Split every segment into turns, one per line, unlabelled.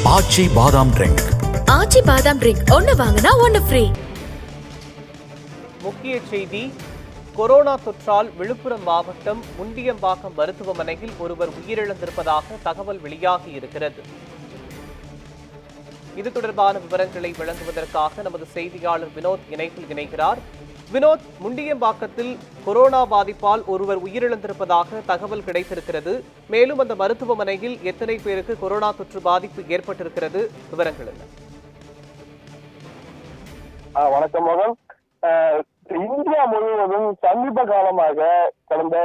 ஆச்சி பாதாம் ட்ரிங்க்.
ஆச்சி பாதாம் ட்ரிங்க் ஒன்னு வாங்கினா ஒன்னு ஃப்ரீ.
முக்கிய செய்தி: கொரோனா தொற்றால் விழுப்புரம் மாவட்டம் முண்டியம்பாக்கம் மருத்துவமனையில் ஒருவர் உயிரிழந்திருப்பதாக தகவல் வெளியாகி இருக்கிறது. இது தொடர்பான விவரங்களை வழங்குவதற்காக நமது செய்தியாளர் வினோத் இணைப்பில் இணைகிறார். வினோத், முண்டியம்பாக்கத்தில் கொரோனா பாதிப்பால் ஒருவர் உயிரிழந்திருப்பதாக தகவல் கிடைத்திருக்கிறது. மேலும் அந்த மருத்துவமனையில் எத்தனை பேருக்கு கொரோனா தொற்று பாதிப்பு ஏற்பட்டிருக்கிறது? விவரங்கள் என்ன?
வணக்கம் மகன். இந்தியா முழுவதும் சமீப காலமாக கடந்த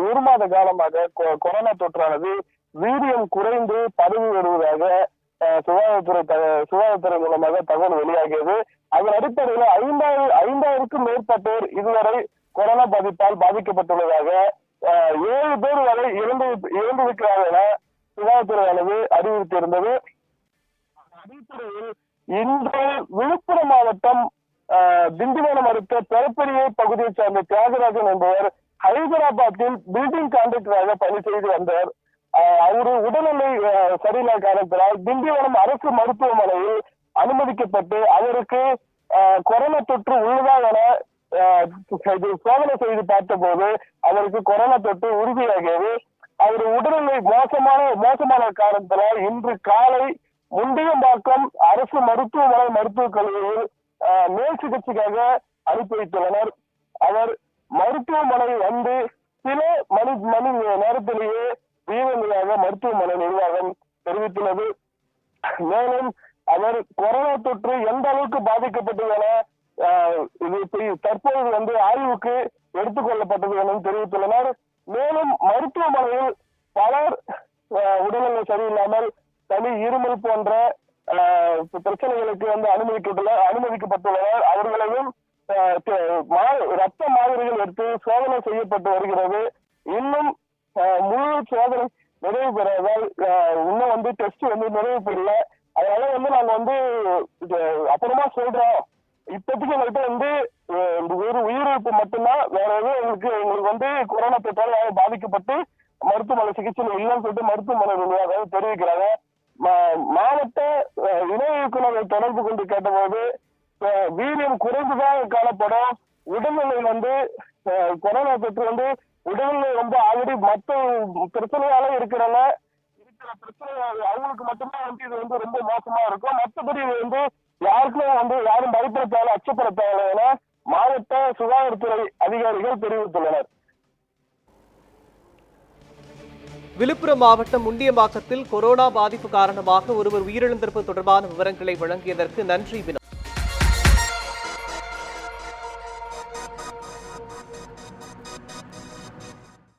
ஒரு மாத காலமாக கொரோனா தொற்றானது வீரியம் குறைந்து பரவி வருவதாக சுகாதாரத்துறை மூலமாக தகவல் வெளியாகியது. அதன் அடிப்படையில் 5000க்கும் மேற்பட்டோர் இதுவரை கொரோனா பாதிப்பால் பாதிக்கப்பட்டுள்ளதாக 7 பேர் வரை இறந்திருக்கிறார்கள் என சுகாதாரத்துறையானது அறிவித்திருந்தது. அடிப்படையில் இன்று விழுப்புரம் மாவட்டம் திண்டிவனம் அடுத்த பெரப்பரிய பகுதியை சேர்ந்த தியாகராஜன் என்பவர் ஹைதராபாத்தில் பில்டிங் கான்ட்ராக்டராக பணி செய்து வந்தார். அவரு உடல்நிலை சரியில்லாத காரணத்தினால் திண்டிவனம் அரசு மருத்துவமனையில் அனுமதிக்கப்பட்டு அவருக்கு கொரோனா தொற்று உள்ளதா என சோதனை செய்து பார்த்த போது அவருக்கு கொரோனா தொற்று உறுதியாகியது. அவர் உடல்நிலை மோசமான காரணத்தினால் இன்று காலை முண்டியம்பாக்கம் அரசு மருத்துவமனை மருத்துவக் கல்லூரியில் மேல் சிகிச்சைக்காக அனுப்பி வைத்துள்ளனர். அவர் மருத்துவமனை வந்து சில மணி நேரத்திலேயே உயிரிழந்ததாக மருத்துவமனை நிர்வாகம் தெரிவித்துள்ளது. மேலும் அவர் கொரோனா தொற்று எந்த அளவுக்கு பாதிக்கப்பட்டது என தற்போது ஆய்வுக்கு எடுத்துக் கொள்ளப்பட்டது என தெரிவித்துள்ளனர். மேலும் மருத்துவமனையில் பலர் உடல்நிலை சரியில்லாமல் சளி, இருமல் போன்ற பிரச்சனைகளுக்கு அனுமதிக்கப்பட்டுள்ளனர். அவர்களையும் ரத்த மாதிரிகள் எடுத்து சோதனை செய்யப்பட்டு வருகிறது. இன்னும் முழு சோதனை நிறைவு பெறாதால் இன்னும் டெஸ்ட் நிறைவு பெறல. அதனால நாங்க அப்புறமா சொல்றோம். இப்போதைக்கு எங்கள்கிட்ட ஒரு உயிரிழப்பு மட்டும்தான், வேற எதுவும் எங்களுக்கு கொரோனா தொற்றால் பாதிக்கப்பட்டு மருத்துவமனை சிகிச்சையில் இல்லைன்னு சொல்லிட்டு மருத்துவமனை நிர்வாகம் தெரிவிக்கிறாங்க. மாவட்ட இணை இயக்குநரை தொடர்பு கொண்டு கேட்டபோது வீரியம் குறைந்துதான் காணப்படும். உடல்நிலை கொரோனா தொற்று உடல்நிலை ஆல்ரெடி மற்ற பிரச்சனையால இருக்கிற பிரச்சனை அவங்களுக்கு மட்டுமே இது ரொம்ப மோசமா இருக்கும். மற்றபடி யாருக்கும் யாரும் பயப்பட தேவை, அச்சப்பட தேவை என மாவட்ட சுகாதாரத்துறை அதிகாரிகள் தெரிவித்துள்ளனர்.
விழுப்புரம் மாவட்டம் முண்டியம்பாக்கத்தில் கொரோனா பாதிப்பு காரணமாக ஒருவர் உயிரிழந்திருப்பது தொடர்பான விவரங்களை வழங்கியதற்கு நன்றி வினோத்.